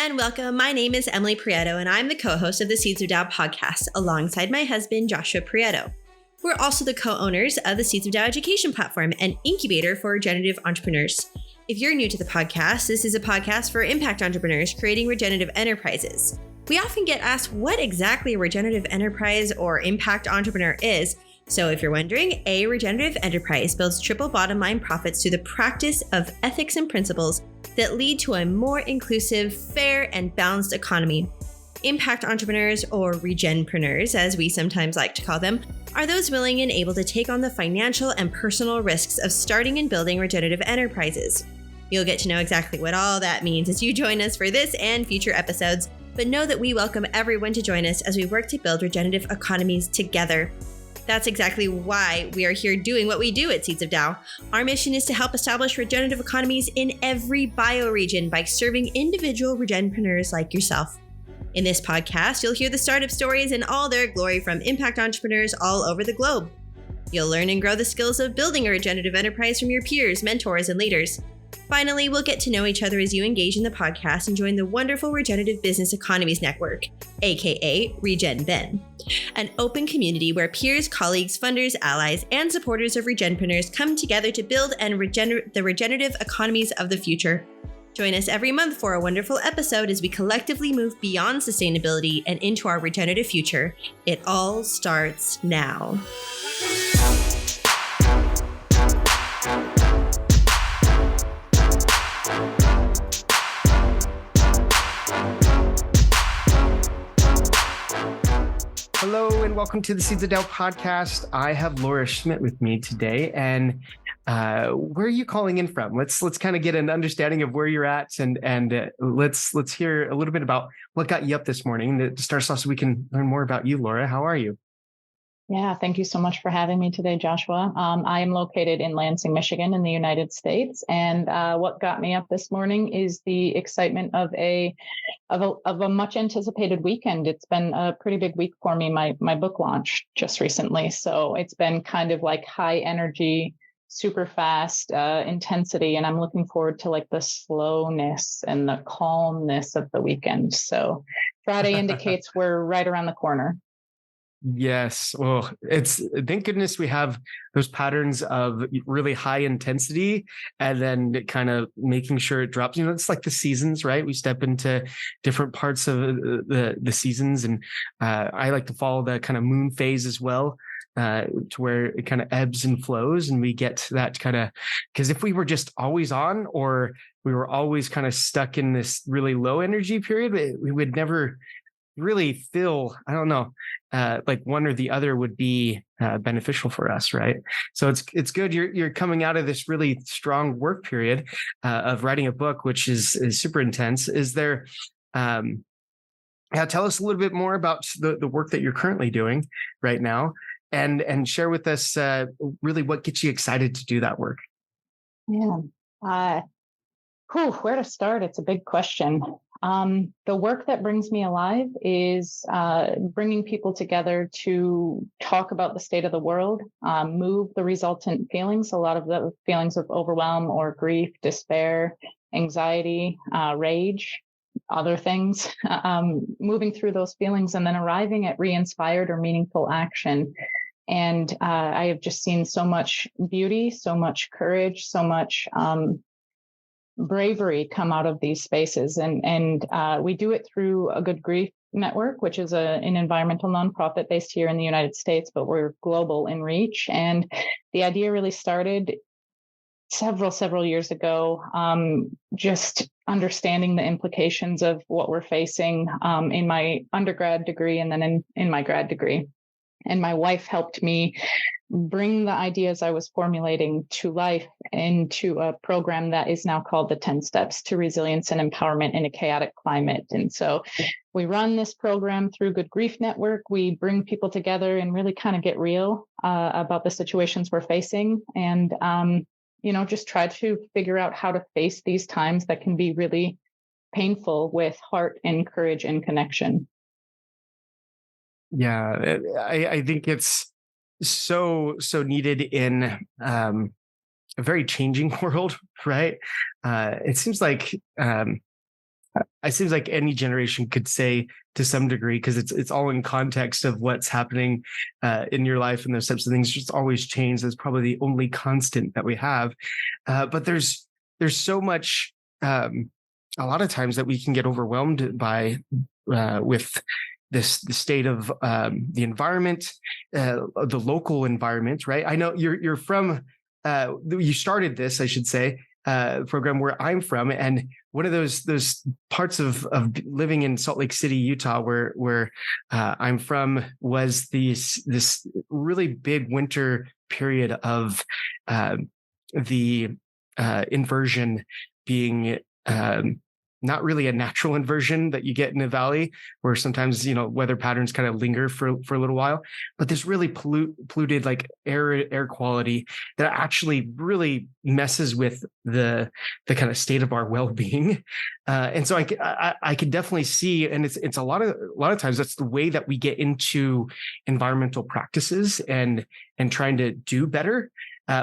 and welcome. My name is Emily Prieto, and I'm the co-host of the Seeds of Tao podcast alongside my husband, Joshua Prieto. We're also the co-owners of the Seeds of Tao education platform, an incubator for regenerative entrepreneurs. If you're new to the podcast, this is a podcast for impact entrepreneurs creating regenerative enterprises. We often get asked what exactly a regenerative enterprise or impact entrepreneur is. So if you're wondering, a regenerative enterprise builds triple bottom line profits through the practice of ethics and principles that lead to a more inclusive, fair, and balanced economy. Impact entrepreneurs, or regenpreneurs, as we sometimes like to call them, are those willing and able to take on the financial and personal risks of starting and building regenerative enterprises. You'll get to know exactly what all that means as you join us for this and future episodes, but know that we welcome everyone to join us as we work to build regenerative economies together. That's exactly why we are here doing what we do at Seeds of Tao. Our mission is to help establish regenerative economies in every bioregion by serving individual regenpreneurs like yourself. In this podcast, you'll hear the startup stories in all their glory from impact entrepreneurs all over the globe. You'll learn and grow the skills of building a regenerative enterprise from your peers, mentors, and leaders. Finally, we'll get to know each other as you engage in the podcast and join the wonderful Regenerative Business Economies Network, aka RegenBen, an open community where peers, colleagues, funders, allies, and supporters of regenpreneurs come together to build the regenerative economies of the future. Join us every month for a wonderful episode as we collectively move beyond sustainability and into our regenerative future. It all starts now. Hello and welcome to the Seeds of Tao podcast. I have LaUra Schmidt with me today, and where are you calling in from? Let's kind of get an understanding of where you're at, and let's hear a little bit about what got you up this morning to start us off, so we can learn more about you, LaUra. How are you? Yeah, thank you so much for having me today, Joshua. I am located in Lansing, Michigan, in the United States, and what got me up this morning is the excitement of a much anticipated weekend. It's been a pretty big week for me. My book launched just recently, so it's been kind of like high energy, super fast intensity, and I'm looking forward to like the slowness and the calmness of the weekend. So Friday indicates we're right around the corner. Yes. Well, thank goodness we have those patterns of really high intensity and then kind of making sure it drops. You know, it's like the seasons, right? We step into different parts of the seasons, and I like to follow the kind of moon phase as well, to where it kind of ebbs and flows, and we get that kind of, because if we were just always on, or we were always kind of stuck in this really low energy period, we would never really feel, I don't know, like one or the other would be beneficial for us, right? So it's good you're coming out of this really strong work period of writing a book, which is super intense. Is there, tell us a little bit more about the work that you're currently doing right now, and share with us really what gets you excited to do that work. Yeah. Where to start? It's a big question. The work that brings me alive is bringing people together to talk about the state of the world, move the resultant feelings, a lot of the feelings of overwhelm or grief, despair, anxiety, rage, other things, moving through those feelings and then arriving at re-inspired or meaningful action. And I have just seen so much beauty, so much courage, so much bravery come out of these spaces. And we do it through a Good Grief Network, which is an environmental nonprofit based here in the United States, but we're global in reach. And the idea really started several years ago, just understanding the implications of what we're facing in my undergrad degree and then in my grad degree. And my wife helped me bring the ideas I was formulating to life into a program that is now called the 10 Steps to Resilience and Empowerment in a Chaotic Climate. And so we run this program through Good Grief Network. We bring people together and really kind of get real about the situations we're facing, and just try to figure out how to face these times that can be really painful with heart and courage and connection. Yeah, I think it's so needed in a very changing world, right? It seems like it seems like any generation could say to some degree, because it's all in context of what's happening in your life, and those types of things just always change. That's probably the only constant that we have. But there's so much, a lot of times, that we can get overwhelmed by with the state of the environment, the local environment, right? I know you're from, you started this, I should say, program where I'm from, and one of those parts of living in Salt Lake City, Utah, where I'm from, was this really big winter period of the inversion being not really a natural inversion that you get in a valley, where sometimes, weather patterns kind of linger for a little while, but this really polluted like air quality that actually really messes with the kind of state of our well-being. And so I could definitely see, and it's a lot of times that's the way that we get into environmental practices and trying to do better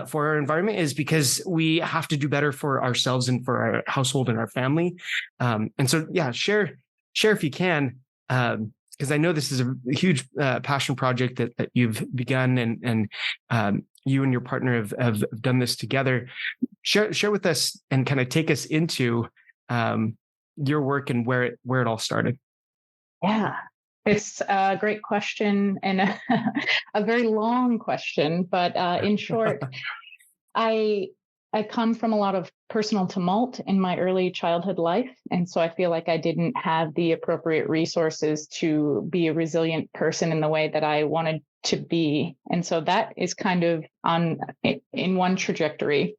for our environment, is because we have to do better for ourselves and for our household and our family. And so, yeah, share if you can, because I know this is a huge passion project that you've begun, and you and your partner have done this together. Share with us and kind of take us into your work and where it all started. Yeah. It's a great question, and a very long question, but in short, I come from a lot of personal tumult in my early childhood life, and so I feel like I didn't have the appropriate resources to be a resilient person in the way that I wanted to be, and so that is kind of in one trajectory.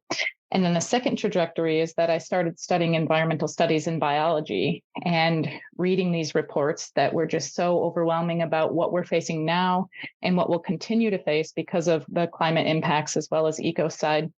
And then the second trajectory is that I started studying environmental studies and biology, and reading these reports that were just so overwhelming about what we're facing now and what we'll continue to face because of the climate impacts as well as ecocide.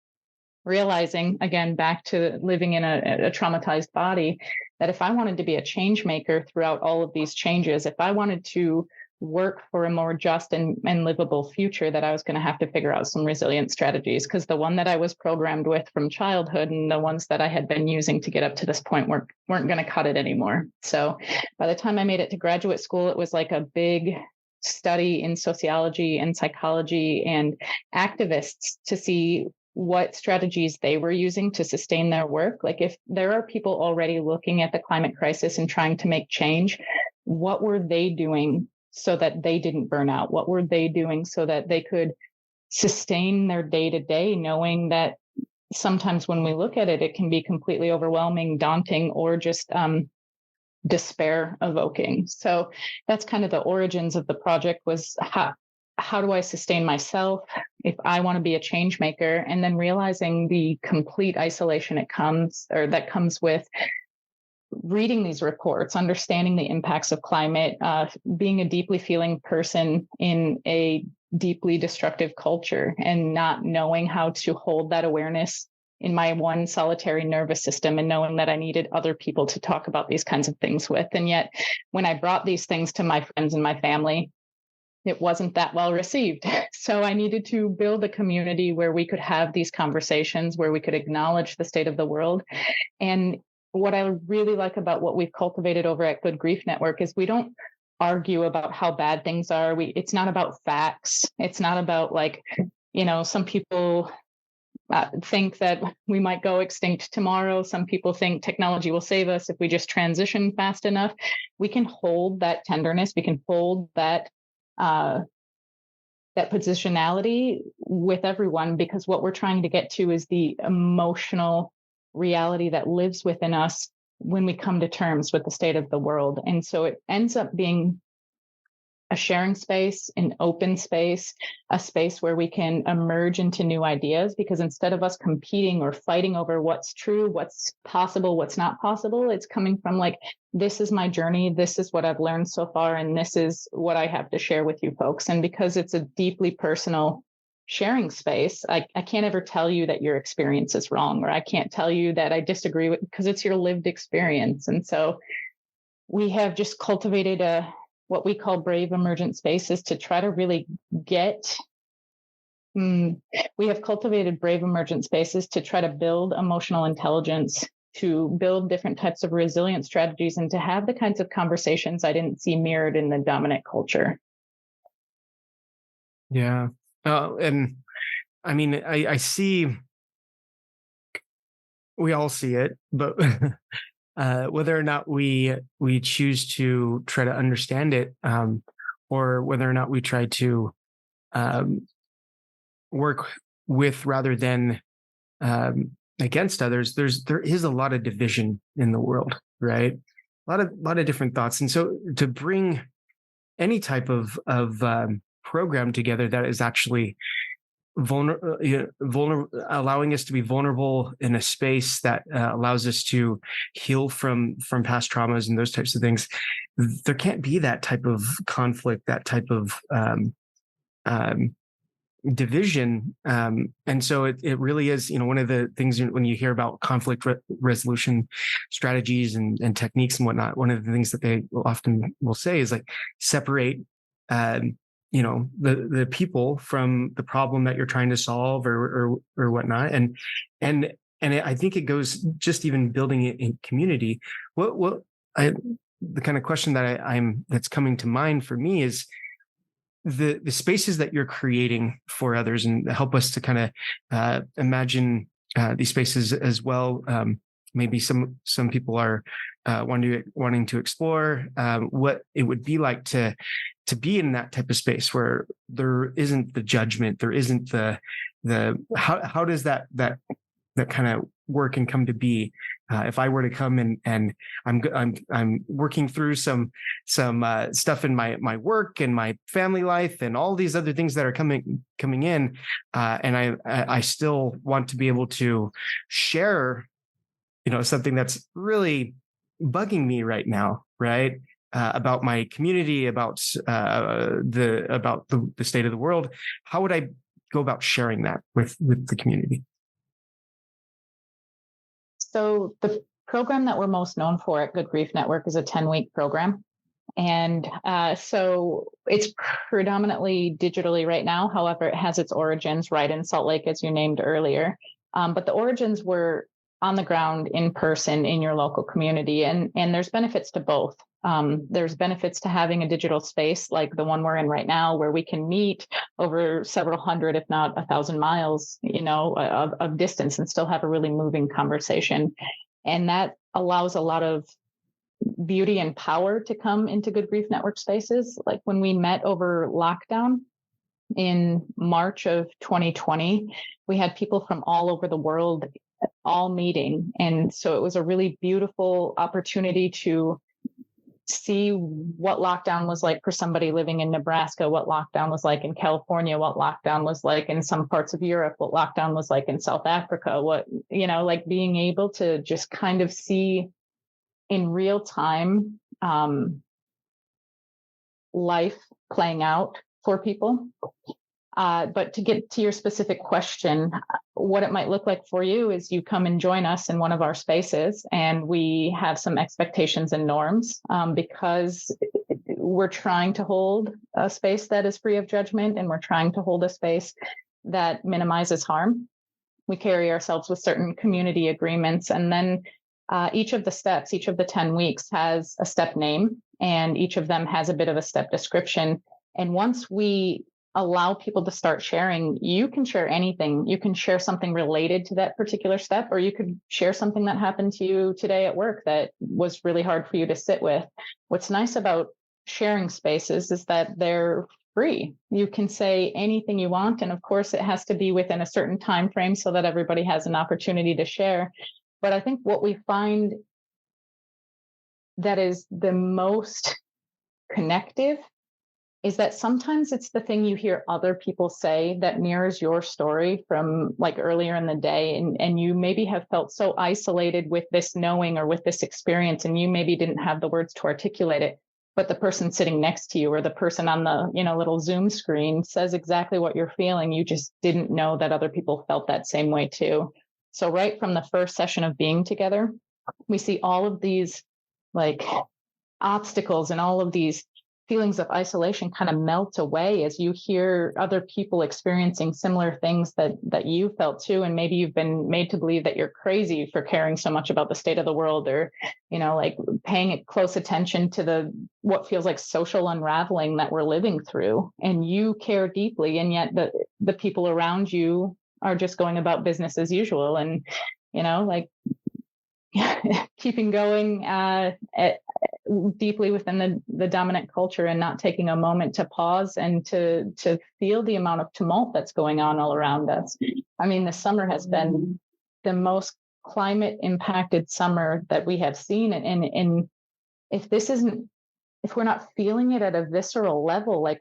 Realizing, again, back to living in a traumatized body, that if I wanted to be a change maker throughout all of these changes, if I wanted to work for a more just and livable future, that I was going to have to figure out some resilient strategies, because the one that I was programmed with from childhood and the ones that I had been using to get up to this point weren't going to cut it anymore. So by the time I made it to graduate school, it was like a big study in sociology and psychology and activists to see what strategies they were using to sustain their work. Like, if there are people already looking at the climate crisis and trying to make change, what were they doing so that they didn't burn out? What were they doing so that they could sustain their day-to-day, knowing that sometimes when we look at it, it can be completely overwhelming, daunting, or just despair evoking. So that's kind of the origins of the project, was how do I sustain myself if I want to be a change maker? And then realizing the complete isolation that comes with reading these reports, understanding the impacts of climate, being a deeply feeling person in a deeply destructive culture, and not knowing how to hold that awareness in my one solitary nervous system, and knowing that I needed other people to talk about these kinds of things with. And yet, when I brought these things to my friends and my family, it wasn't that well received. So I needed to build a community where we could have these conversations, where we could acknowledge the state of the world. And what I really like about what we've cultivated over at Good Grief Network is we don't argue about how bad things are. It's not about facts. It's not about, like, some people think that we might go extinct tomorrow. Some people think technology will save us if we just transition fast enough. We can hold that tenderness. We can hold that positionality with everyone, because what we're trying to get to is the emotional reality that lives within us when we come to terms with the state of the world. And so it ends up being a sharing space, an open space, a space where we can emerge into new ideas, because instead of us competing or fighting over what's true, what's possible, what's not possible, it's coming from, like, this is my journey, this is what I've learned so far, and this is what I have to share with you folks. And because it's a deeply personal sharing space, I can't ever tell you that your experience is wrong, or I can't tell you that I disagree with, because it's your lived experience. And so we have just cultivated what we call brave emergent spaces to try to really we have cultivated brave emergent spaces to try to build emotional intelligence to build different types of resilience strategies and to have the kinds of conversations I didn't see mirrored in the dominant culture. Yeah. And I mean, I see, we all see it, but whether or not we choose to try to understand it, or whether or not we try to work with rather than against others, there is a lot of division in the world, right? A lot of different thoughts, and so to bring any type of program together that is actually allowing us to be vulnerable in a space that allows us to heal from past traumas and those types of things. There can't be that type of conflict, that type of division, and so it really is, one of the things when you hear about conflict resolution strategies and techniques and whatnot, one of the things that they often will say is like separate the people from the problem that you're trying to solve or whatnot. And I think it goes just even building it in community. The kind of question that that's coming to mind for me is the spaces that you're creating for others, and help us to kind of imagine these spaces as well. Maybe some people are wanting to explore what it would be like to be in that type of space where there isn't the judgment, there isn't the how does that kind of work and come to be? If I were to come and I'm working through some stuff in my work and my family life and all these other things that are coming in, and I still want to be able to share, something that's really bugging me right now, right? About my community, about the state of the world. How would I go about sharing that with the community? So the program that we're most known for at Good Grief Network is a 10-week program. And so it's predominantly digitally right now. However, it has its origins right in Salt Lake, as you named earlier. But the origins were on the ground, in person, in your local community. And there's benefits to both. There's benefits to having a digital space like the one we're in right now, where we can meet over several hundred, if not 1,000 miles, of distance and still have a really moving conversation. And that allows a lot of beauty and power to come into Good Grief Network spaces. Like when we met over lockdown in March of 2020, we had people from all over the world all meeting. And so it was a really beautiful opportunity to see what lockdown was like for somebody living in Nebraska, what lockdown was like in California, what lockdown was like in some parts of Europe, what lockdown was like in South Africa, like being able to just kind of see in real time life playing out for people. But to get to your specific question, what it might look like for you is you come and join us in one of our spaces, and we have some expectations and norms because we're trying to hold a space that is free of judgment, and we're trying to hold a space that minimizes harm. We carry ourselves with certain community agreements, and then each of the steps, each of the 10 weeks has a step name, and each of them has a bit of a step description. And once we allow people to start sharing, you can share anything. You can share something related to that particular step, or you could share something that happened to you today at work that was really hard for you to sit with. What's nice about sharing spaces is that they're free. You can say anything you want. And of course, it has to be within a certain time frame so that everybody has an opportunity to share. But I think what we find that is the most connective is that sometimes it's the thing you hear other people say that mirrors your story from like earlier in the day. And you maybe have felt so isolated with this knowing or with this experience, and you maybe didn't have the words to articulate it. But the person sitting next to you or the person on the little Zoom screen says exactly what you're feeling. You just didn't know that other people felt that same way too. So right from the first session of being together, we see all of these like obstacles and all of these feelings of isolation kind of melt away as you hear other people experiencing similar things that you felt too. And maybe you've been made to believe that you're crazy for caring so much about the state of the world, or, like paying close attention to what feels like social unraveling that we're living through. And you care deeply, and yet the people around you are just going about business as usual. And, like keeping going deeply within the dominant culture, and not taking a moment to pause and to feel the amount of tumult that's going on all around us. I mean, the summer has been the most climate impacted summer that we have seen. And if we're not feeling it at a visceral level, like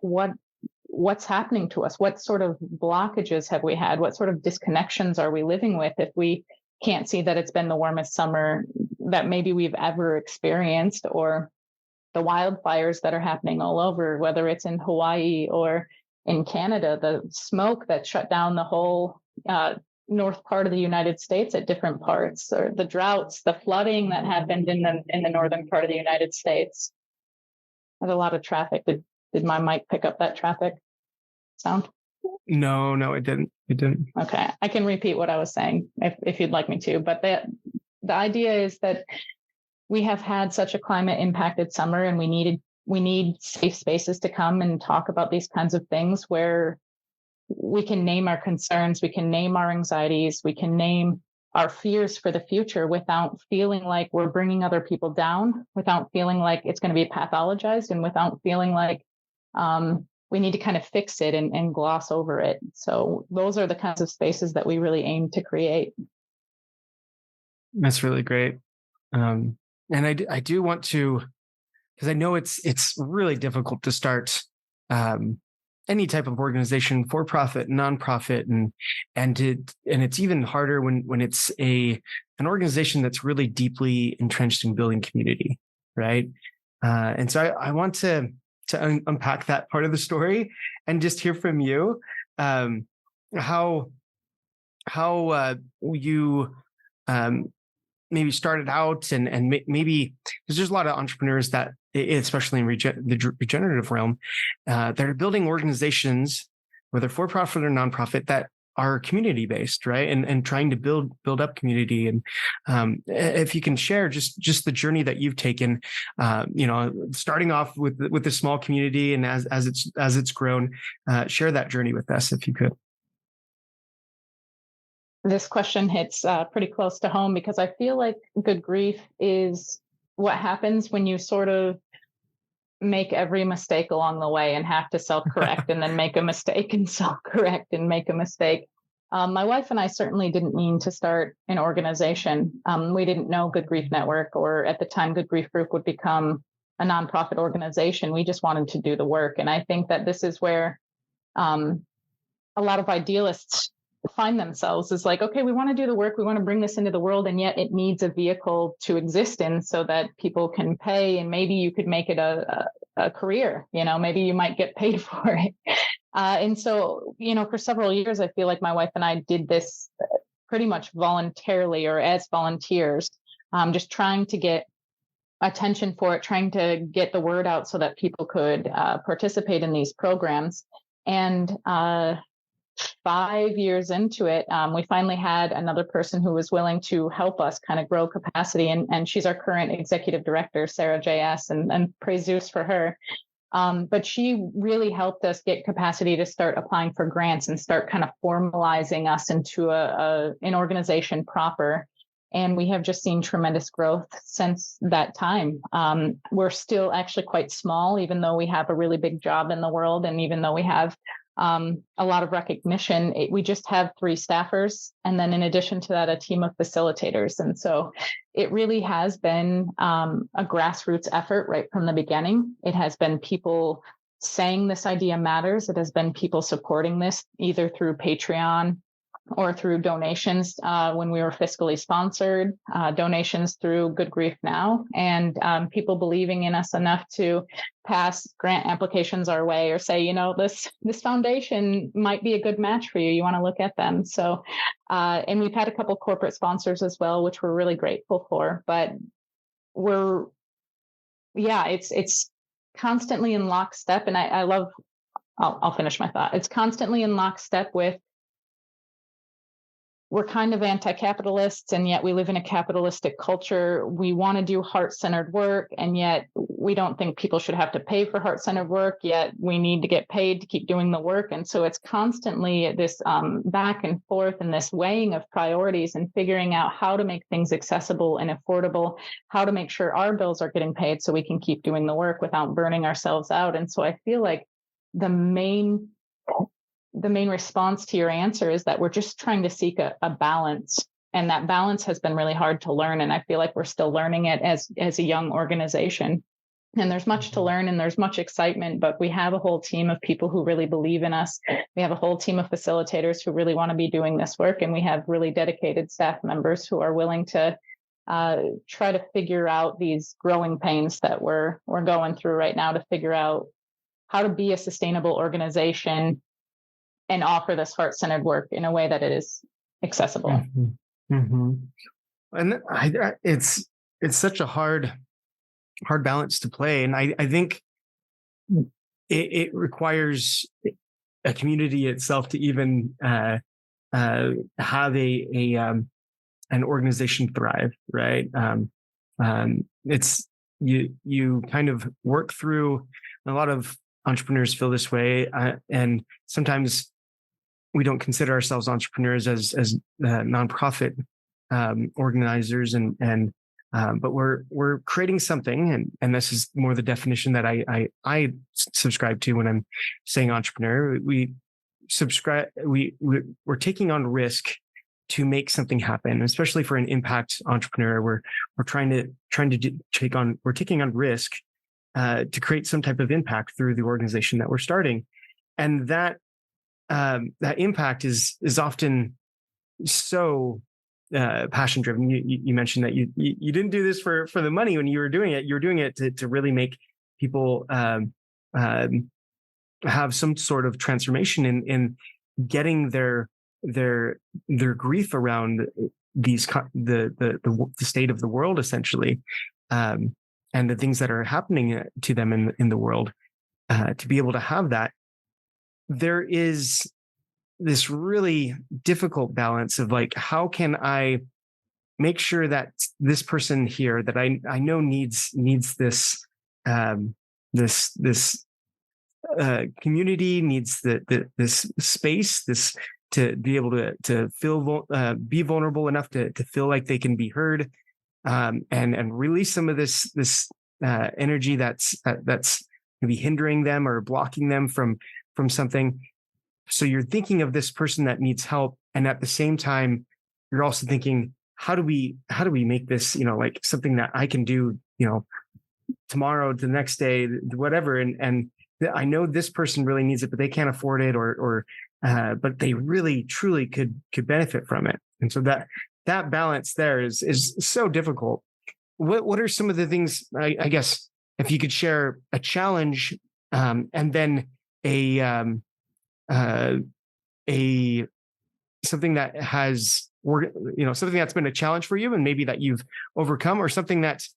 what's happening to us? What sort of blockages have we had? What sort of disconnections are we living with if we can't see that it's been the warmest summer that maybe we've ever experienced, or the wildfires that are happening all over, whether it's in Hawaii or in Canada, the smoke that shut down the whole north part of the United States at different parts, or the droughts, the flooding that happened in the northern part of the United States. There's a lot of traffic. Did my mic pick up that traffic sound? No, it didn't. It didn't. Okay. I can repeat what I was saying if you'd like me to. But the idea is that we have had such a climate impacted summer, and we need safe spaces to come and talk about these kinds of things, where we can name our concerns, we can name our anxieties, we can name our fears for the future without feeling like we're bringing other people down, without feeling like it's going to be pathologized, and without feeling like we need to kind of fix it and gloss over it. So those are the kinds of spaces that we really aim to create. That's really great. And I do want to, because I know it's really difficult to start any type of organization, for profit, nonprofit, and it's even harder when it's an organization that's really deeply entrenched in building community, right? And so I want to unpack that part of the story and just hear from you how you maybe started out, and maybe because there's a lot of entrepreneurs that, especially in the regenerative realm, that are building organizations, whether for profit or nonprofit, that are community based, right? And trying to build up community. And if you can share just the journey that you've taken, starting off with a small community, and as it's grown, share that journey with us if you could. This question hits pretty close to home, because I feel like good grief is what happens when you sort of make every mistake along the way and have to self-correct and then make a mistake and self-correct and make a mistake. My wife and I certainly didn't mean to start an organization. We didn't know Good Grief Network, or at the time Good Grief Group, would become a nonprofit organization. We just wanted to do the work. And I think that this is where a lot of idealists find themselves, is like, okay, we want to do the work, we want to bring this into the world, and yet it needs a vehicle to exist in so that people can pay, and maybe you could make it a career, maybe you might get paid for it. And so, for several years, I feel like my wife and I did this pretty much voluntarily, or as volunteers, just trying to get attention for it, trying to get the word out so that people could participate in these programs. And 5 years into it, we finally had another person who was willing to help us kind of grow capacity. And she's our current executive director, Sarah JS, and praise Zeus for her. But she really helped us get capacity to start applying for grants and start kind of formalizing us into an organization proper. And we have just seen tremendous growth since that time. We're still actually quite small, even though we have a really big job in the world, and even though we have a lot of recognition. We just have 3 staffers, and then in addition to that, a team of facilitators. And so it really has been a grassroots effort right from the beginning. It has been people saying this idea matters. It has been people supporting this either through Patreon or through donations when we were fiscally sponsored, donations through Good Grief Now, and people believing in us enough to pass grant applications our way, or say, this foundation might be a good match for you. You want to look at them. So, and we've had a couple corporate sponsors as well, which we're really grateful for. But it's constantly in lockstep. And I'll finish my thought. It's constantly in lockstep with, we're kind of anti-capitalists, and yet we live in a capitalistic culture. We want to do heart-centered work, and yet we don't think people should have to pay for heart-centered work, yet we need to get paid to keep doing the work. And so it's constantly this back and forth and this weighing of priorities and figuring out how to make things accessible and affordable, how to make sure our bills are getting paid so we can keep doing the work without burning ourselves out. And so I feel like the main response to your answer is that we're just trying to seek a balance. And that balance has been really hard to learn. And I feel like we're still learning it as a young organization. And there's much to learn and there's much excitement, but we have a whole team of people who really believe in us. We have a whole team of facilitators who really want to be doing this work. And we have really dedicated staff members who are willing to try to figure out these growing pains that we're going through right now, to figure out how to be a sustainable organization and offer this heart-centered work in a way that it is accessible. Mm-hmm. Mm-hmm. And it's such a hard balance to play. And I think it requires a community itself to even have an organization thrive, right? It's you kind of work through, a lot of entrepreneurs feel this way, and sometimes we don't consider ourselves entrepreneurs as nonprofit organizers, but we're creating something, and this is more the definition that I subscribe to when I'm saying entrepreneur. We're taking on risk to make something happen, especially for an impact entrepreneur. We're taking on risk to create some type of impact through the organization that we're starting, and that impact is often so passion driven. You mentioned that you didn't do this for the money when you were doing it. You were doing it to really make people have some sort of transformation in getting their grief around the state of the world, essentially, and the things that are happening to them in the world. To be able to have that, there is this really difficult balance of like, how can I make sure that this person here that I know needs this community, needs this space, this to be able to feel be vulnerable enough to feel like they can be heard, and release some of this energy that's maybe hindering them or blocking them from something. So you're thinking of this person that needs help, and at the same time, you're also thinking, how do we make this, like something that I can do, tomorrow, the next day, whatever. And I know this person really needs it, but they can't afford it, or but they really truly could benefit from it. And so that balance there is so difficult. What are some of the things, I guess, if you could share a challenge, and then something that has something that's been a challenge for you and maybe that you've overcome, or something that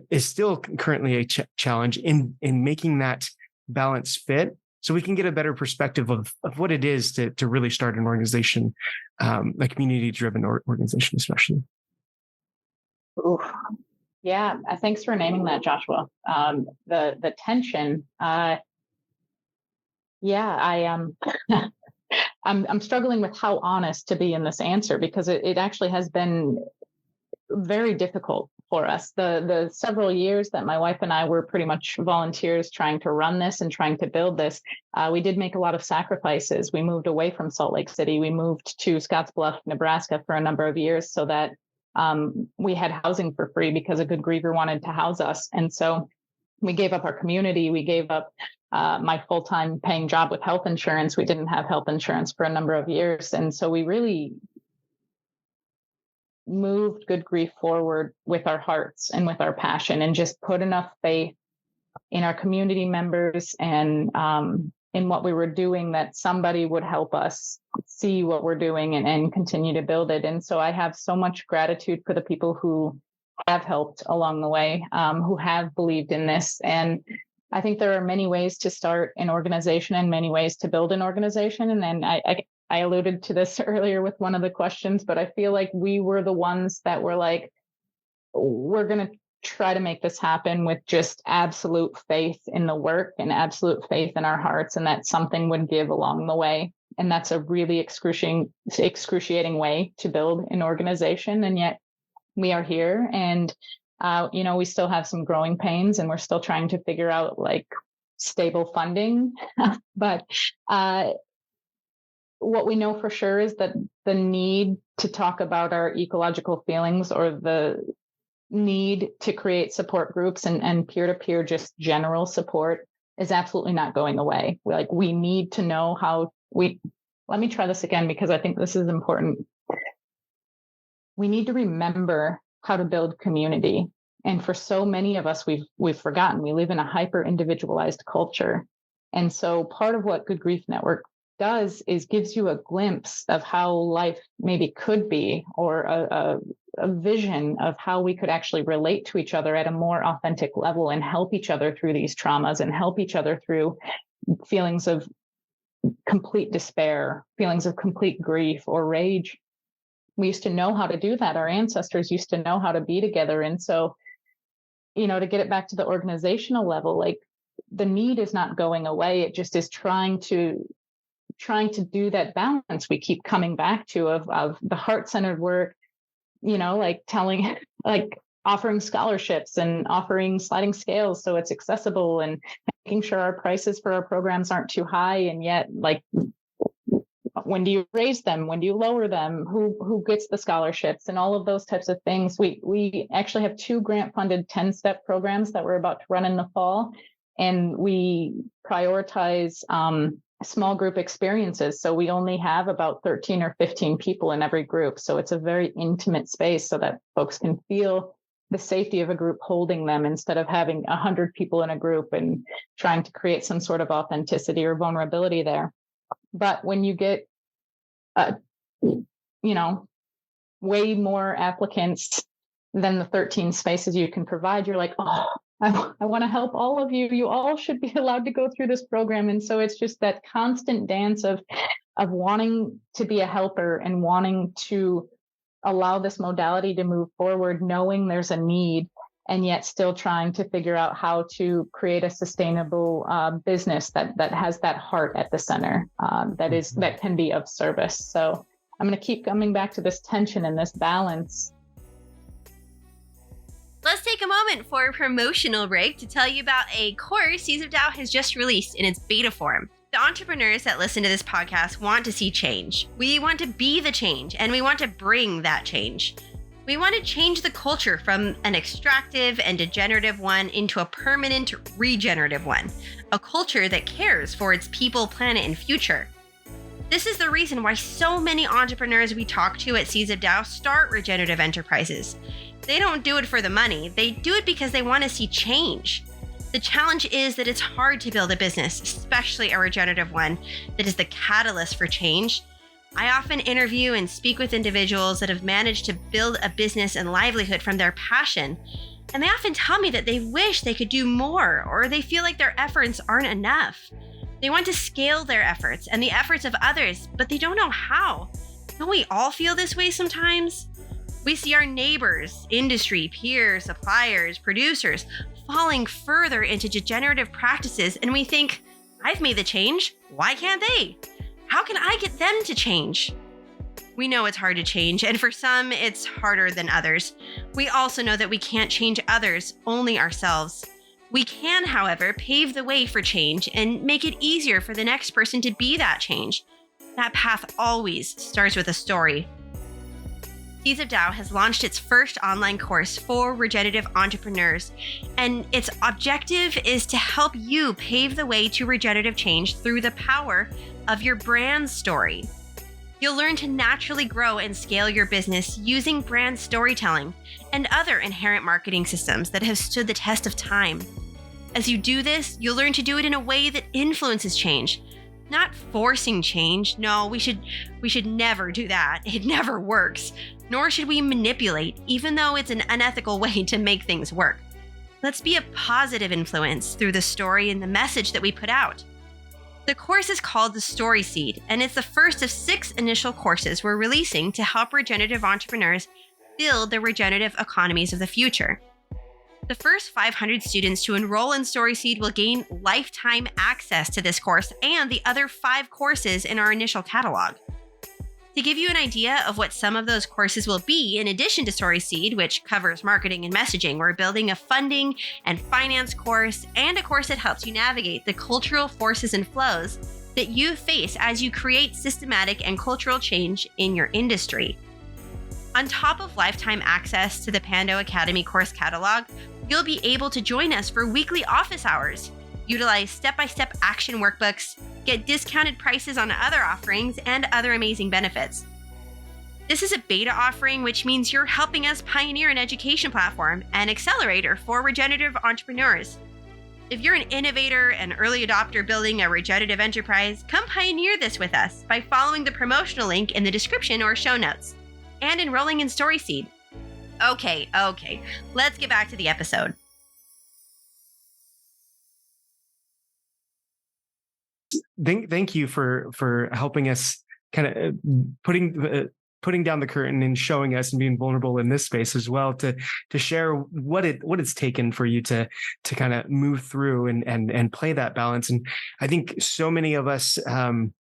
is still currently a challenge in making that balance fit, so we can get a better perspective of what it is to really start an organization, a community-driven organization, especially. Ooh. Yeah, thanks for naming that, Joshua. The tension. I'm struggling with how honest to be in this answer, because it actually has been very difficult for us. The several years that my wife and I were pretty much volunteers trying to run this and trying to build this, we did make a lot of sacrifices. We moved away from Salt Lake City. We moved to Scottsbluff, Nebraska for a number of years so that we had housing for free, because a good griever wanted to house us. And so we gave up our community. We gave up my full-time paying job with health insurance. We didn't have health insurance for a number of years. And so we really moved Good Grief forward with our hearts and with our passion, and just put enough faith in our community members and in what we were doing that somebody would help us see what we're doing and continue to build it. And so I have so much gratitude for the people who have helped along the way, who have believed in this. And I think there are many ways to start an organization and many ways to build an organization. And then I alluded to this earlier with one of the questions, but I feel like we were the ones that were like, we're going to try to make this happen with just absolute faith in the work and absolute faith in our hearts, and that something would give along the way. And that's a really excruciating way to build an organization. And yet we are here, and we still have some growing pains, and we're still trying to figure out like stable funding. But what we know for sure is that the need to talk about our ecological feelings, or the need to create support groups and peer-to-peer, just general support, is absolutely not going away. We need to know how let me try this again, because I think this is important. We need to remember how to build community. And for so many of us, we've forgotten. We live in a hyper individualized culture. And so part of what Good Grief Network does is gives you a glimpse of how life maybe could be, or a vision of how we could actually relate to each other at a more authentic level, and help each other through these traumas, and help each other through feelings of complete despair, feelings of complete grief or rage. We used to know how to do that. Our ancestors used to know how to be together. And so, to get it back to the organizational level, like the need is not going away. It just is trying to do that balance we keep coming back to of the heart-centered work, offering scholarships and offering sliding scales so it's accessible, and making sure our prices for our programs aren't too high. And yet, like, when do you raise them? When do you lower them? Who gets the scholarships and all of those types of things? We actually have 2 grant-funded 10-step programs that we're about to run in the fall, and we prioritize small group experiences. So we only have about 13 or 15 people in every group. So it's a very intimate space, so that folks can feel the safety of a group holding them, instead of having 100 people in a group and trying to create some sort of authenticity or vulnerability there. But when you get, way more applicants than the 13 spaces you can provide, you're like, oh, I want to help all of you. You all should be allowed to go through this program. And so it's just that constant dance of wanting to be a helper and wanting to allow this modality to move forward, knowing there's a need, and yet still trying to figure out how to create a sustainable business that has that heart at the center, that can be of service. So I'm going to keep coming back to this tension and this balance. Let's take a moment for a promotional break to tell you about a course Seeds of Tao has just released in its beta form. The entrepreneurs that listen to this podcast want to see change. We want to be the change, and we want to bring that change. We want to change the culture from an extractive and degenerative one into a permanent regenerative one, a culture that cares for its people, planet, and future. This is the reason why so many entrepreneurs we talk to at Seeds of Tao start regenerative enterprises. They don't do it for the money. They do it because they want to see change. The challenge is that it's hard to build a business, especially a regenerative one, that is the catalyst for change. I often interview and speak with individuals that have managed to build a business and livelihood from their passion. And they often tell me that they wish they could do more, or they feel like their efforts aren't enough. They want to scale their efforts and the efforts of others, but they don't know how. Don't we all feel this way sometimes? We see our neighbors, industry, peers, suppliers, producers falling further into degenerative practices, and we think, I've made the change. Why can't they? How can I get them to change? We know it's hard to change, and for some, it's harder than others. We also know that we can't change others, only ourselves. We can, however, pave the way for change and make it easier for the next person to be that change. That path always starts with a story. Seeds of Tao has launched its first online course for regenerative entrepreneurs, and its objective is to help you pave the way to regenerative change through the power of your brand story. You'll learn to naturally grow and scale your business using brand storytelling and other inherent marketing systems that have stood the test of time. As you do this, you'll learn to do it in a way that influences change, not forcing change. No, we should never do that. It never works. Nor should we manipulate, even though it's an unethical way to make things work. Let's be a positive influence through the story and the message that we put out. The course is called the StorySeed, and it's the first of 6 initial courses we're releasing to help regenerative entrepreneurs build the regenerative economies of the future. The first 500 students to enroll in StorySeed will gain lifetime access to this course and the other 5 courses in our initial catalog. To give you an idea of what some of those courses will be, in addition to StorySeed, which covers marketing and messaging, we're building a funding and finance course and a course that helps you navigate the cultural forces and flows that you face as you create systematic and cultural change in your industry. On top of lifetime access to the Pando Academy course catalog, you'll be able to join us for weekly office hours, utilize step-by-step action workbooks, get discounted prices on other offerings, and other amazing benefits. This is a beta offering, which means you're helping us pioneer an education platform and accelerator for regenerative entrepreneurs. If you're an innovator and early adopter building a regenerative enterprise, come pioneer this with us by following the promotional link in the description or show notes and enrolling in StorySeed. Okay, let's get back to the episode. Thank you for helping us kind of putting down the curtain and showing us and being vulnerable in this space as well to share what it's taken for you to kind of move through and play that balance. And I think so many of us, when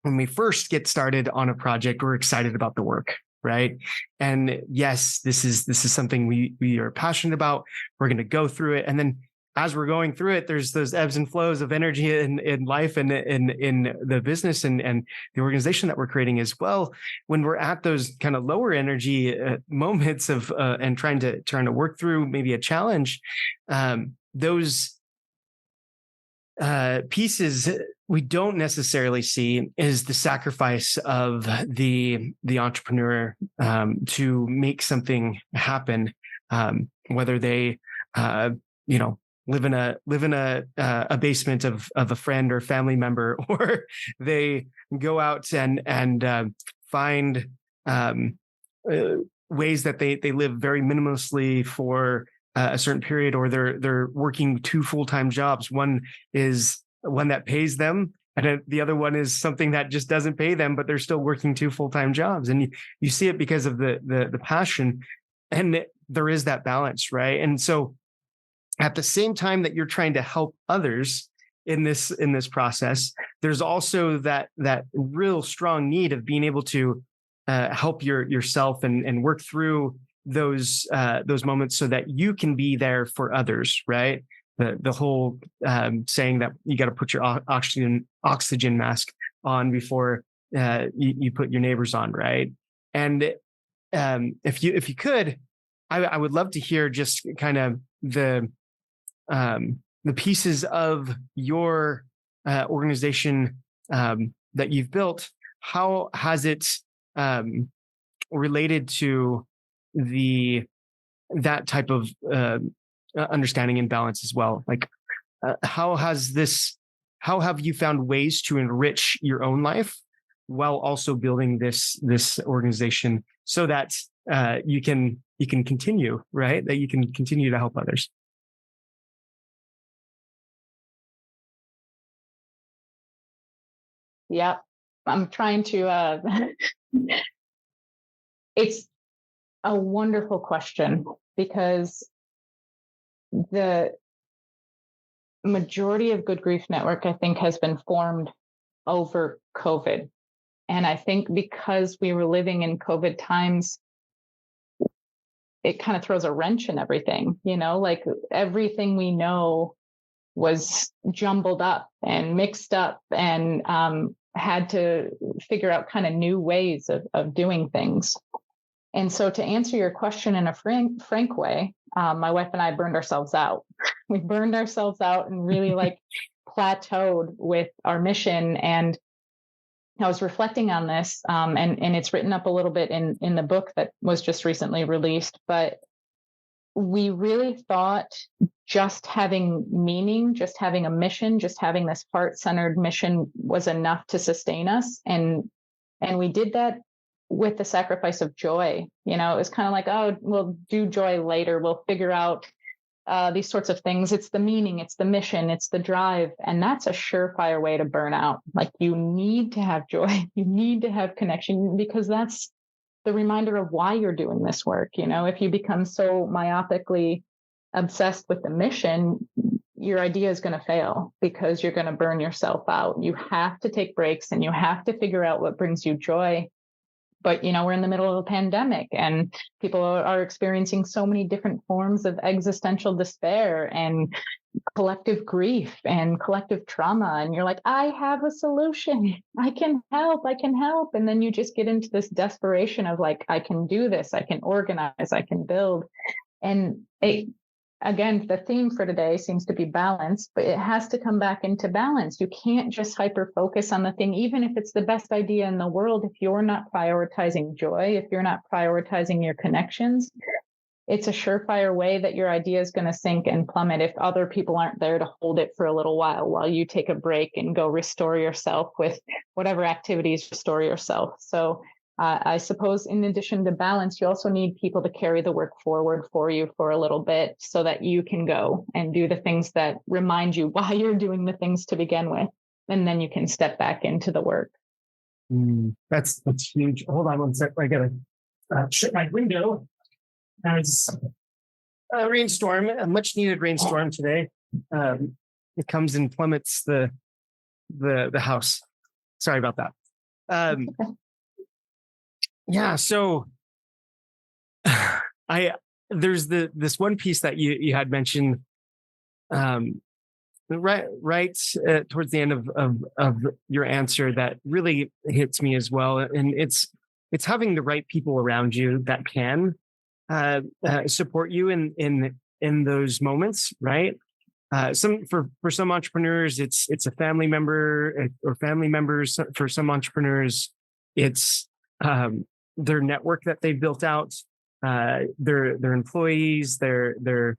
we first get started on a project, we're excited about the work, right? And yes, this is something we are passionate about. We're going to go through it, and then as we're going through it, there's those ebbs and flows of energy in life and in the business and the organization that we're creating as well. When we're at those kind of lower energy moments of and trying to work through maybe a challenge, those pieces we don't necessarily see is the sacrifice of the entrepreneur to make something happen, whether they live in a basement of a friend or family member, or they go out and find ways that they live very minimally for a certain period, or they're working 2 full-time jobs. One is one that pays them, and the other one is something that just doesn't pay them, but they're still working 2 full-time jobs. And you see it because of the passion, and there is that balance, right? And so at the same time that you're trying to help others in this process, there's also that real strong need of being able to help yourself and work through those moments so that you can be there for others, right? The whole saying that you got to put your oxygen mask on before you put your neighbors on, right? And if you could, I would love to hear just kind of the pieces of your organization that you've built. How has it related to that type of understanding and balance as well? Like, how have you found ways to enrich your own life while also building this organization so that you can continue, right? That you can continue to help others. Yeah, I'm trying to, it's a wonderful question, because the majority of Good Grief Network, I think, has been formed over COVID. And I think because we were living in COVID times, it kind of throws a wrench in everything, like everything we know was jumbled up and mixed up, and had to figure out kind of new ways of doing things. And so to answer your question in a frank way, my wife and I burned ourselves out. We burned ourselves out and really plateaued with our mission. And I was reflecting on this, and it's written up a little bit in the book that was just recently released, but we really thought just having meaning, just having a mission, just having this heart-centered mission was enough to sustain us. And we did that with the sacrifice of joy. It was kind of like, oh, we'll do joy later. We'll figure out these sorts of things. It's the meaning, it's the mission, it's the drive. And that's a surefire way to burn out. Like, you need to have joy, you need to have connection, because that's the reminder of why you're doing this work. If you become so myopically obsessed with the mission, your idea is going to fail because you're going to burn yourself out. You have to take breaks and you have to figure out what brings you joy. But, we're in the middle of a pandemic and people are experiencing so many different forms of existential despair and collective grief and collective trauma. And you're like, I have a solution. I can help. And then you just get into this desperation of like, I can do this. I can organize. I can build. And again, the theme for today seems to be balance, but it has to come back into balance. You can't just hyper focus on the thing, even if it's the best idea in the world. If you're not prioritizing joy, if you're not prioritizing your connections, it's a surefire way that your idea is going to sink and plummet if other people aren't there to hold it for a little while you take a break and go restore yourself with whatever activities restore yourself. So I suppose in addition to balance, you also need people to carry the work forward for you for a little bit so that you can go and do the things that remind you why you're doing the things to begin with. And then you can step back into the work. That's huge. Hold on one sec. I got to shut my window. There's a rainstorm, a much needed rainstorm today. It comes and plummets the house. Sorry about that. Yeah. So there's this one piece that you had mentioned, right towards the end of your answer that really hits me as well. And it's having the right people around you that can support you in those moments, right? For some entrepreneurs, it's a family member or family members. For some entrepreneurs, it's their network that they've built out, their employees, their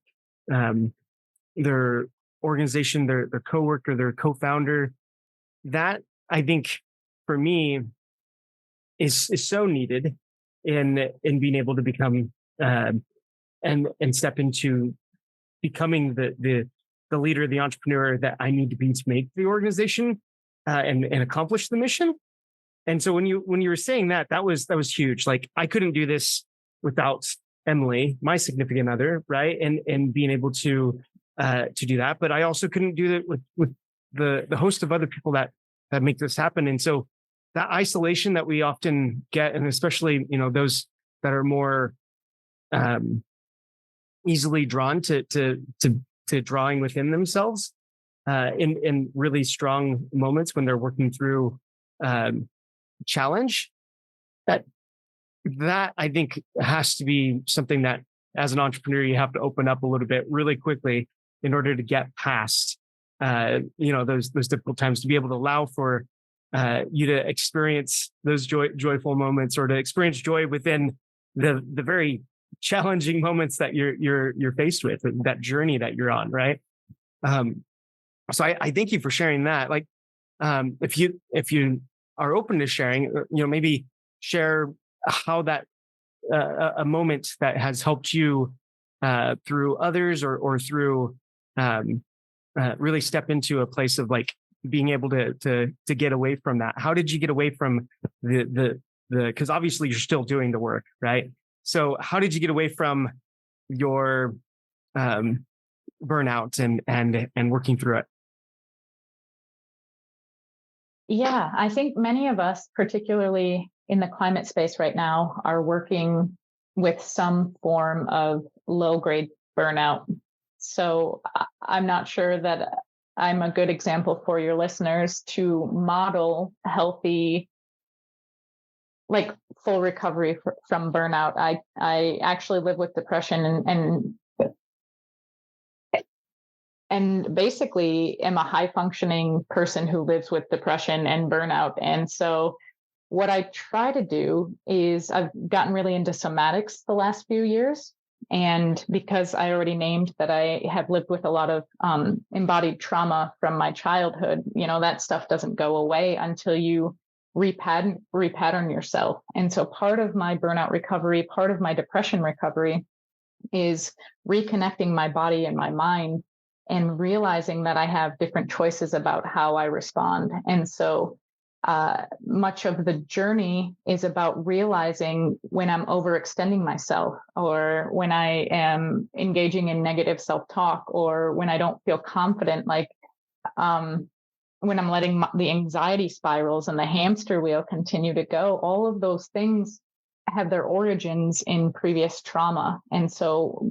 organization, their coworker, their co-founder. That, I think, for me, is so needed in being able to become and step into becoming the leader, the entrepreneur that I need to be to make the organization and accomplish the mission. And so when you were saying that was huge. Like, I couldn't do this without Emily, my significant other, right? And being able to do that. But I also couldn't do it with the host of other people that make this happen. And so that isolation that we often get, and especially, those that are more easily drawn to drawing within themselves in really strong moments when they're working through challenge, that I think has to be something that as an entrepreneur you have to open up a little bit really quickly in order to get past those difficult times, to be able to allow for you to experience those joyful moments, or to experience joy within the very challenging moments that you're faced with, that journey that you're on, right? So I thank you for sharing that. Like, if you are open to sharing, maybe share how that a moment that has helped you through others or through really step into a place of like being able to get away from that. How did you get away from the because obviously you're still doing the work, right? So how did you get away from your burnout and working through it? Yeah, I think many of us, particularly in the climate space right now, are working with some form of low-grade burnout. So I'm not sure that I'm a good example for your listeners to model healthy, like full recovery from burnout. I actually live with depression and basically am a high functioning person who lives with depression and burnout. And so what I try to do is I've gotten really into somatics the last few years. And because I already named that I have lived with a lot of embodied trauma from my childhood, that stuff doesn't go away until you repattern yourself. And so part of my burnout recovery, part of my depression recovery is reconnecting my body and my mind and realizing that I have different choices about how I respond. And so much of the journey is about realizing when I'm overextending myself, or when I am engaging in negative self-talk, or when I don't feel confident, like when I'm letting the anxiety spirals and the hamster wheel continue to go. All of those things have their origins in previous trauma. And so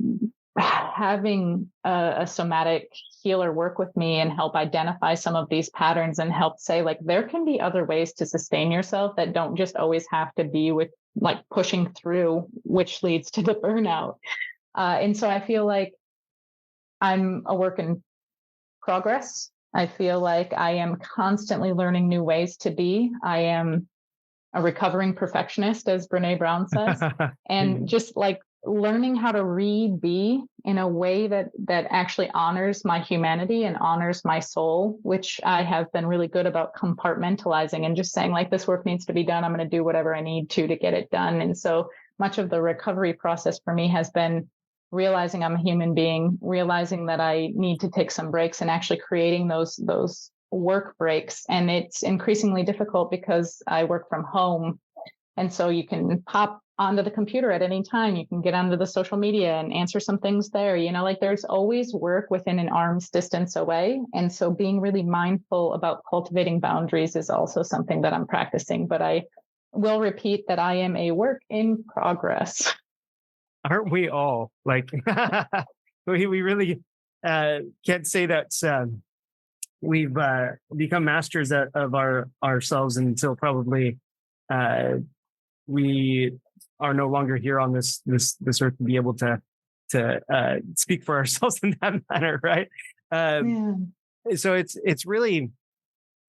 having a somatic healer work with me and help identify some of these patterns and help say, like, there can be other ways to sustain yourself that don't just always have to be with like pushing through, which leads to the burnout. And so I feel like I'm a work in progress. I feel like I am constantly learning new ways to be. I am a recovering perfectionist, as Brene Brown says, and just like learning how to be in a way that actually honors my humanity and honors my soul, which I have been really good about compartmentalizing and just saying, like, this work needs to be done. I'm going to do whatever I need to get it done. And so much of the recovery process for me has been realizing I'm a human being, realizing that I need to take some breaks, and actually creating those work breaks. And it's increasingly difficult because I work from home. And so you can pop onto the computer at any time. You can get onto the social media and answer some things there. Like there's always work within an arm's distance away. And so being really mindful about cultivating boundaries is also something that I'm practicing. But I will repeat that I am a work in progress. Aren't we all? Like, we really can't say that we've become masters of ourselves until probably we are no longer here on this earth to be able to speak for ourselves in that manner, right? So it's really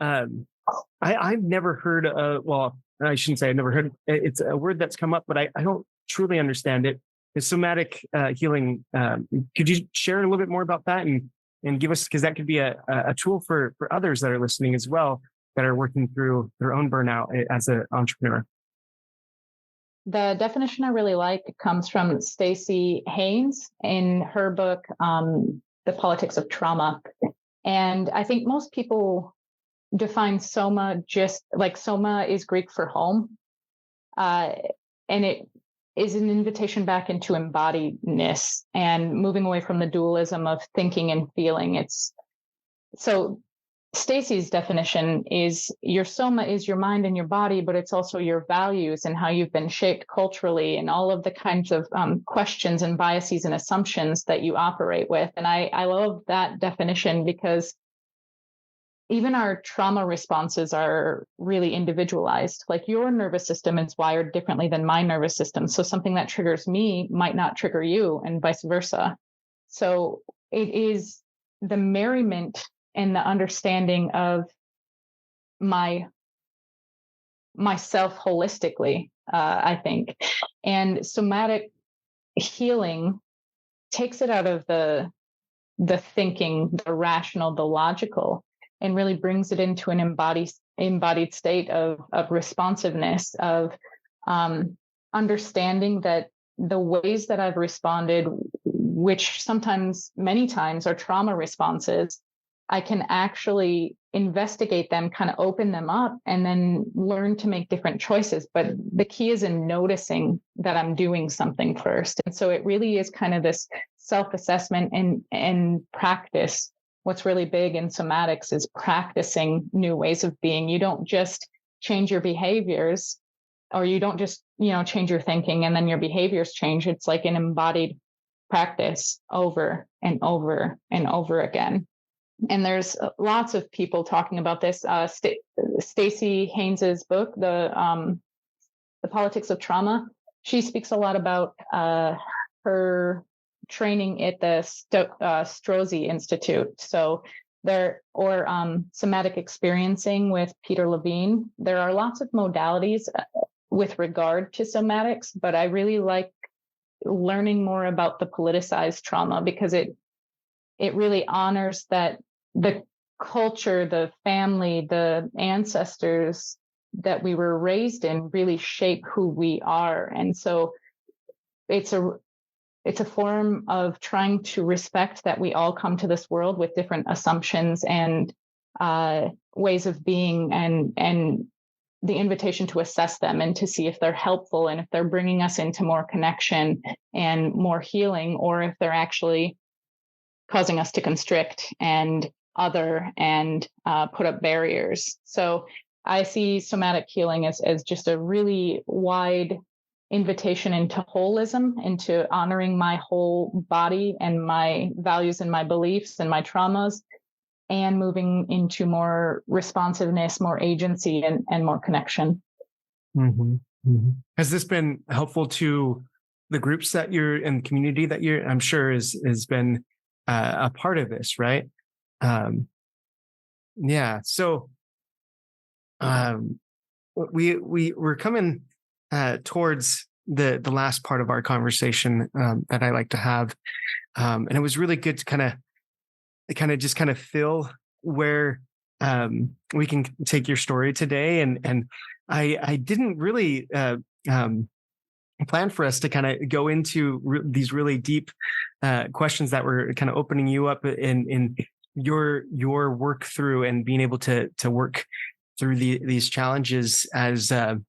I've never heard well, I shouldn't say I've never heard, it's a word that's come up, but I don't truly understand it. The somatic healing. Could you share a little bit more about that and give us, because that could be a tool for others that are listening as well, that are working through their own burnout as an entrepreneur? The definition I really like comes from Stacey Haynes in her book, The Politics of Trauma. And I think most people define soma just like soma is Greek for home. And it is an invitation back into embodiedness and moving away from the dualism of thinking and feeling. So Stacey's definition is your soma is your mind and your body, but it's also your values and how you've been shaped culturally and all of the kinds of questions and biases and assumptions that you operate with. And I love that definition, because even our trauma responses are really individualized. Like your nervous system is wired differently than my nervous system. So something that triggers me might not trigger you, and vice versa. So it is the merriment and the understanding of myself holistically, I think. And somatic healing takes it out of the thinking, the rational, the logical, and really brings it into an embodied state of responsiveness, of understanding that the ways that I've responded, which sometimes, many times, are trauma responses, I can actually investigate them, kind of open them up, and then learn to make different choices. But the key is in noticing that I'm doing something first. And so it really is kind of this self-assessment and practice. What's really big in somatics is practicing new ways of being. You don't just change your behaviors, or you don't just, change your thinking and then your behaviors change. It's like an embodied practice over and over and over again. And there's lots of people talking about this. Stacey Haynes's book, the Politics of Trauma, she speaks a lot about her training at the Strozzi Institute. So somatic experiencing with Peter Levine. There are lots of modalities with regard to somatics, but I really like learning more about the politicized trauma, because it really honors that the culture, the family, the ancestors that we were raised in really shape who we are. And so it's it's a form of trying to respect that we all come to this world with different assumptions and ways of being, and the invitation to assess them and to see if they're helpful and if they're bringing us into more connection and more healing, or if they're actually causing us to constrict and other and put up barriers. So I see somatic healing as just a really wide invitation into holism, into honoring my whole body and my values and my beliefs and my traumas, and moving into more responsiveness, more agency, and more connection. Mm-hmm. Mm-hmm. Has this been helpful to the groups that you're in, the community that you're, I'm sure has been a part of this, right? Yeah. So we're coming towards the last part of our conversation that I like to have, and it was really good to kind of feel where we can take your story today, and I didn't really plan for us to kind of go into these really deep questions that were kind of opening you up in your work through and being able to work through these challenges as an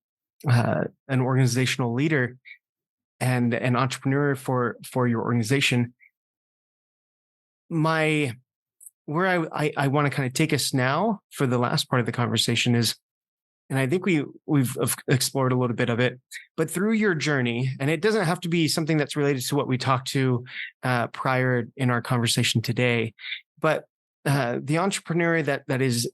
organizational leader and an entrepreneur for your organization. Where I want to kind of take us now for the last part of the conversation is, and I think we've explored a little bit of it, but through your journey, and it doesn't have to be something that's related to what we talked to prior in our conversation today, but the entrepreneur that is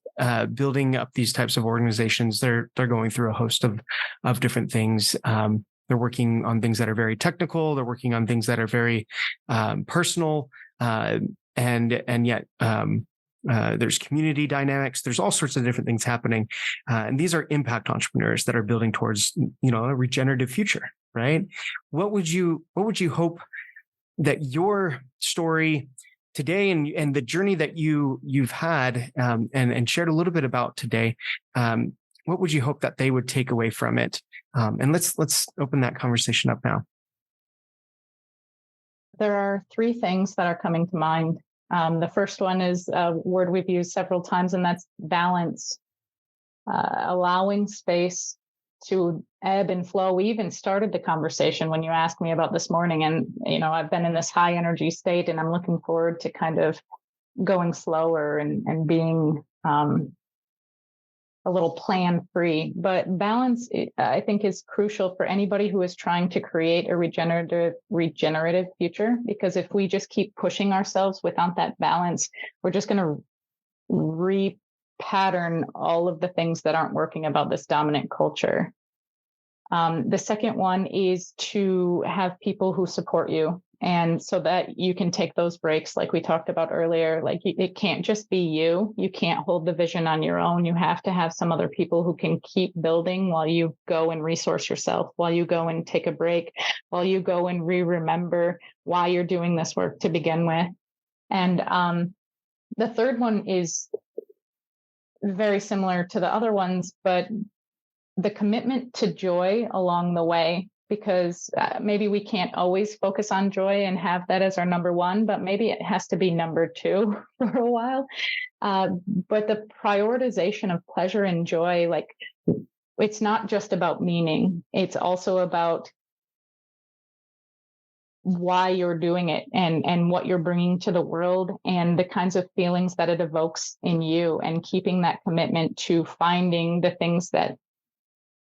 building up these types of organizations, they're going through a host of different things. They're working on things that are very technical. They're working on things that are very personal, and yet there's community dynamics. There's all sorts of different things happening, and these are impact entrepreneurs that are building towards a regenerative future, right? What would you hope that your story today and the journey that you've had and shared a little bit about today, what would you hope that they would take away from it? And let's open that conversation up now. There are three things that are coming to mind. The first one is a word we've used several times, and that's balance. Allowing space to ebb and flow. We even started the conversation when you asked me about this morning, and I've been in this high energy state, and I'm looking forward to kind of going slower and being a little plan free. But balance, I think, is crucial for anybody who is trying to create a regenerative future, because if we just keep pushing ourselves without that balance, we're just going to repattern all of the things that aren't working about this dominant culture. The second one is to have people who support you, and so that you can take those breaks like we talked about earlier. Like, it can't just be you. You can't hold the vision on your own. You have to have some other people who can keep building while you go and resource yourself, while you go and take a break, while you go and remember why you're doing this work to begin with. And the third one is very similar to the other ones, but the commitment to joy along the way, because maybe we can't always focus on joy and have that as our number one, but maybe it has to be number two for a while. But the prioritization of pleasure and joy, like, it's not just about meaning. It's also about why you're doing it and what you're bringing to the world and the kinds of feelings that it evokes in you, and keeping that commitment to finding the things that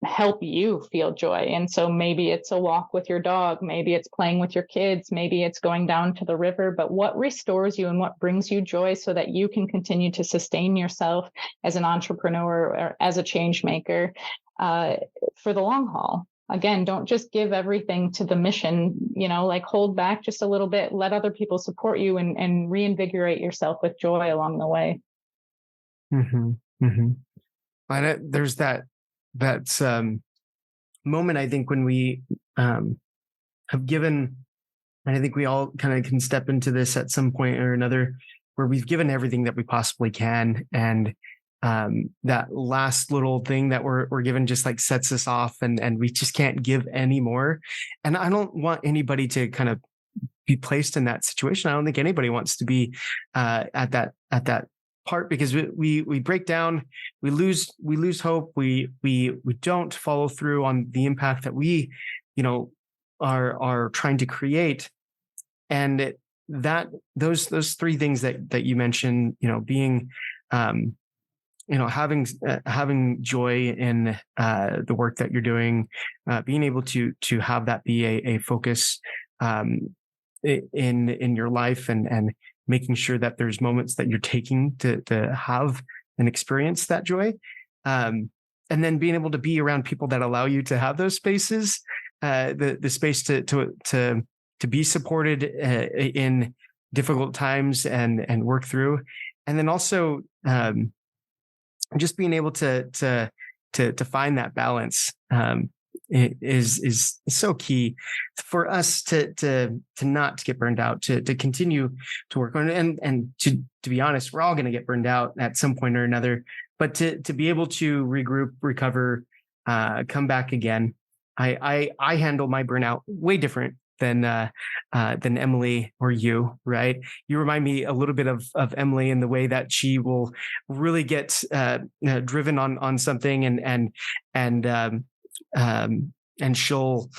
help you feel joy. And so maybe it's a walk with your dog, maybe it's playing with your kids, maybe it's going down to the river, but what restores you and what brings you joy so that you can continue to sustain yourself as an entrepreneur or as a change maker for the long haul. Again, don't just give everything to the mission, like hold back just a little bit, let other people support you, and reinvigorate yourself with joy along the way. Mm-hmm. Mm-hmm. And there's that moment, I think, when we have given, and I think we all kind of can step into this at some point or another, where we've given everything that we possibly can, and that last little thing that we're given just like sets us off, and we just can't give any more. And I don't want anybody to kind of be placed in that situation. I don't think anybody wants to be at that part, because we break down, we lose hope, we don't follow through on the impact that we, are trying to create. And those three things that you mentioned, being having joy in the work that you're doing, being able to have that be a focus in your life, and making sure that there's moments that you're taking to have and experience that joy, and then being able to be around people that allow you to have those spaces, the space to be supported in difficult times and work through, and then also just being able to find that balance is so key for us to not get burned out, to continue to work on it. And to be honest, we're all going to get burned out at some point or another, but to be able to regroup, recover, come back again. I handle my burnout way different than Emily or you, right? You remind me a little bit of Emily in the way that she will really get driven on something, and she'll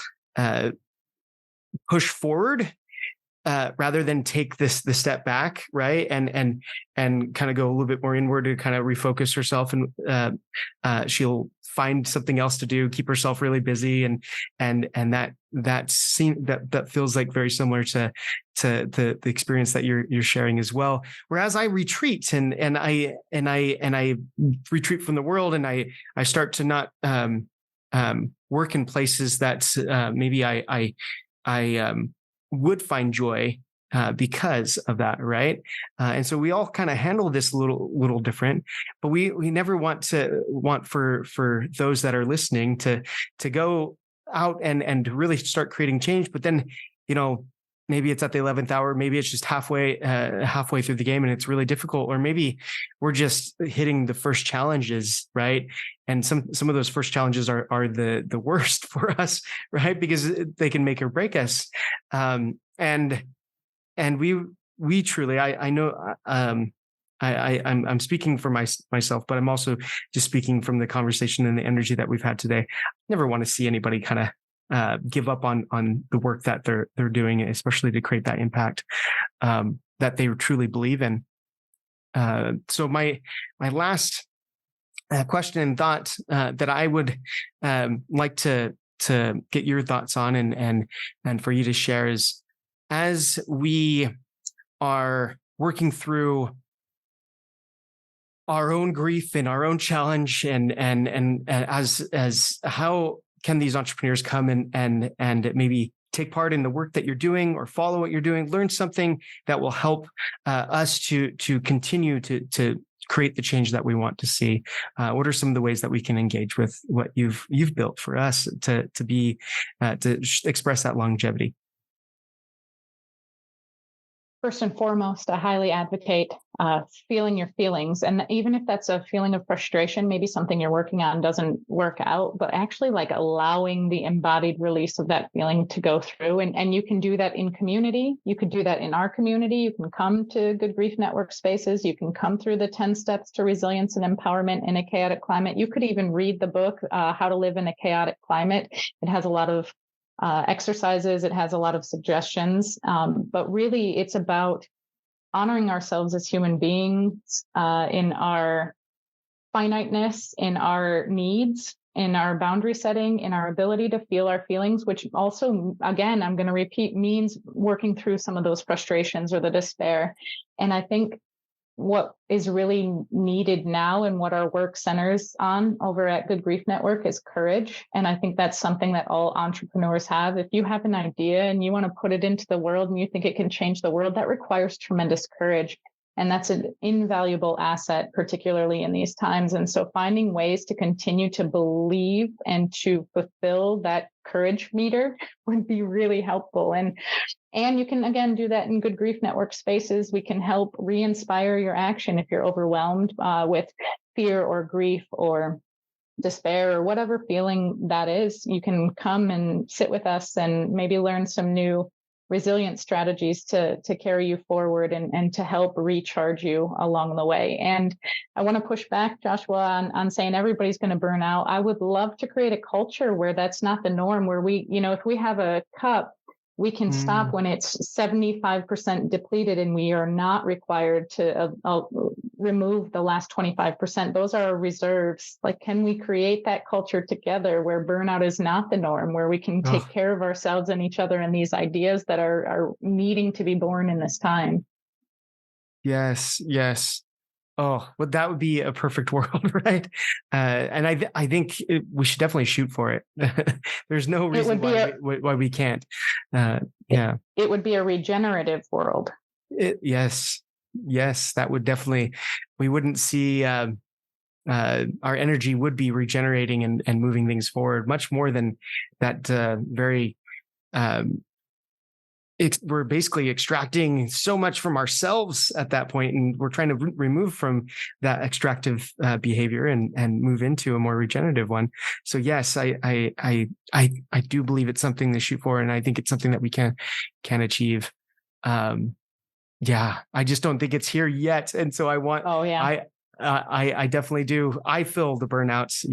push forward rather than take the step back, right? And kind of go a little bit more inward to kind of refocus herself, and she'll find something else to do, keep herself really busy, and that feels like very similar to the experience that you're sharing as well. Whereas I retreat and I retreat from the world, and I start to not work in places that maybe I would find joy because of that, right? And so we all kind of handle this a little different, but we never want for those that are listening to go out and really start creating change. But then, maybe it's at the 11th hour, maybe it's just halfway through the game and it's really difficult, or maybe we're just hitting the first challenges, right? And some of those first challenges are the worst for us, right? Because they can make or break us. And we truly, I know, I'm speaking for myself, but I'm also just speaking from the conversation and the energy that we've had today. Never want to see anybody kind of give up on the work that they're doing, especially to create that impact that they truly believe in. So my last question and thought that I would like to get your thoughts on and for you to share is, as we are working through our own grief and our own challenge, and as how can these entrepreneurs come and maybe take part in the work that you're doing, or follow what you're doing, learn something that will help us to continue to create the change that we want to see? What are some of the ways that we can engage with what you've built for us to express that longevity? First and foremost, I highly advocate feeling your feelings. And even if that's a feeling of frustration, maybe something you're working on doesn't work out, but actually like allowing the embodied release of that feeling to go through. And you can do that in community. You could do that in our community. You can come to Good Grief Network spaces. You can come through the 10 steps to resilience and empowerment in a chaotic climate. You could even read the book, How to Live in a Chaotic Climate. It has a lot of exercises. It has a lot of suggestions, but really it's about honoring ourselves as human beings in our finiteness, in our needs, in our boundary setting, in our ability to feel our feelings, which also, again, I'm going to repeat, means working through some of those frustrations or the despair. And I think what is really needed now and what our work centers on over at Good Grief Network is courage. And I think that's something that all entrepreneurs have. If you have an idea and you want to put it into the world and you think it can change the world, that requires tremendous courage. And that's an invaluable asset, particularly in these times. And so finding ways to continue to believe and to fulfill that courage meter would be really helpful. And you can, again, do that in Good Grief Network spaces. We can help re-inspire your action if you're overwhelmed with fear or grief or despair or whatever feeling that is. You can come and sit with us and maybe learn some new resilient strategies to carry you forward and to help recharge you along the way. And I want to push back, Joshua, on saying everybody's going to burn out. I would love to create a culture where that's not the norm, where we, if we have a cup, we can stop when it's 75% depleted, and we are not required to remove the last 25%. Those are our reserves. Like, can we create that culture together where burnout is not the norm, where we can take care of ourselves and each other and these ideas that are needing to be born in this time? Yes. Oh, well, that would be a perfect world, right? And I think we should definitely shoot for it. There's no reason why we can't. It would be a regenerative world. Yes, that would definitely. We wouldn't see our energy would be regenerating and moving things forward much more than that. Very. We're basically extracting so much from ourselves at that point, and we're trying to remove from that extractive behavior and move into a more regenerative one. So yes, I do believe it's something to shoot for, and I think it's something that we can achieve. I just don't think it's here yet, and so I want. Oh yeah. I definitely do. I feel the burnouts.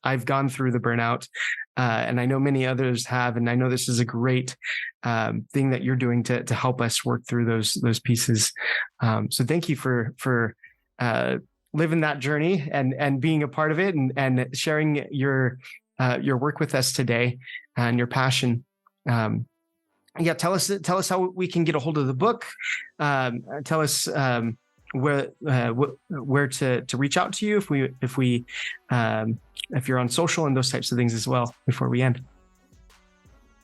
I've gone through the burnout, and I know many others have. And I know this is a great thing that you're doing to help us work through those pieces. So thank you for living that journey and being a part of it and sharing your work with us today and your passion. Tell us how we can get a hold of the book. Tell us. Where to reach out to you if you're on social and those types of things as well before we end.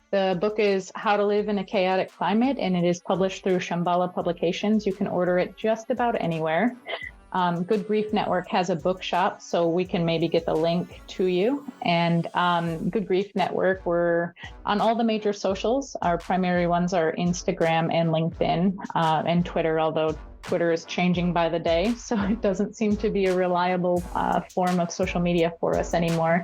The book is How to Live in a Chaotic Climate, and it is published through Shambhala Publications. You can order it just about anywhere. Good Grief Network has a bookshop, so we can maybe get the link to you. And Good Grief Network, we're on all the major socials. Our primary ones are Instagram and LinkedIn and Twitter, although Twitter is changing by the day, so it doesn't seem to be a reliable form of social media for us anymore.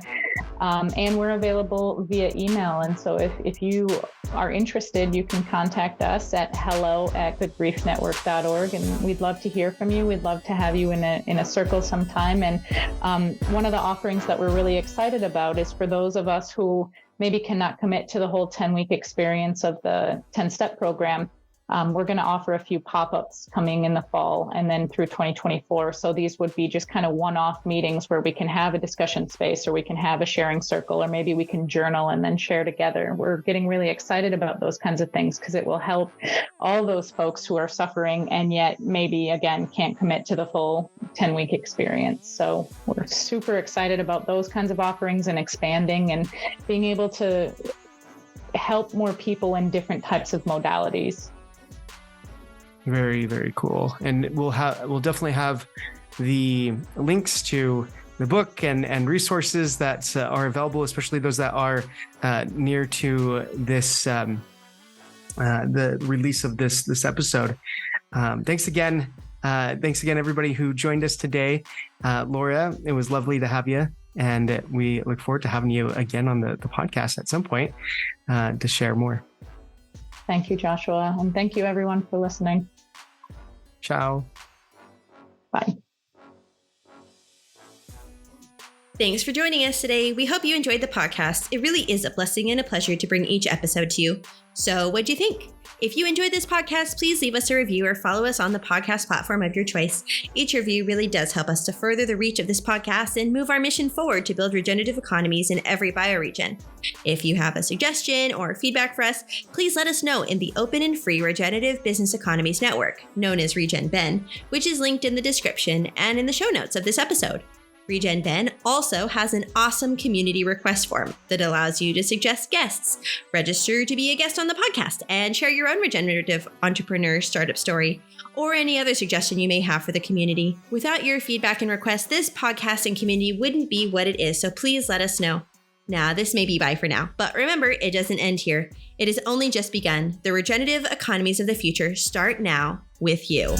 And we're available via email. And so if you are interested, you can contact us at hello@goodgriefnetwork.org. And we'd love to hear from you. We'd love to have you in a circle sometime. And one of the offerings that we're really excited about is for those of us who maybe cannot commit to the whole 10-week experience of the 10-step program. We're going to offer a few pop-ups coming in the fall and then through 2024. So these would be just kind of one-off meetings where we can have a discussion space, or we can have a sharing circle, or maybe we can journal and then share together. We're getting really excited about those kinds of things because it will help all those folks who are suffering and yet maybe, again, can't commit to the full 10-week experience. So we're super excited about those kinds of offerings and expanding and being able to help more people in different types of modalities. Very, very cool. And we'll definitely have the links to the book and resources that are available, especially those that are near to this the release of this episode. Thanks again, everybody who joined us today. LaUra, it was lovely to have you, and we look forward to having you again on the podcast at some point to share more. Thank you, Joshua. And thank you, everyone, for listening. Ciao. Bye. Thanks for joining us today. We hope you enjoyed the podcast. It really is a blessing and a pleasure to bring each episode to you. So what'd you think? If you enjoyed this podcast, please leave us a review or follow us on the podcast platform of your choice. Each review really does help us to further the reach of this podcast and move our mission forward to build regenerative economies in every bioregion. If you have a suggestion or feedback for us, please let us know in the open and free Regenerative Business Economies Network, known as RegenBen, which is linked in the description and in the show notes of this episode. RegenBen also has an awesome community request form that allows you to suggest guests, register to be a guest on the podcast, and share your own regenerative entrepreneur startup story, or any other suggestion you may have for the community. Without your feedback and requests, this podcasting community wouldn't be what it is, so please let us know. Now, this may be bye for now, but remember, it doesn't end here. It has only just begun. The regenerative economies of the future start now with you.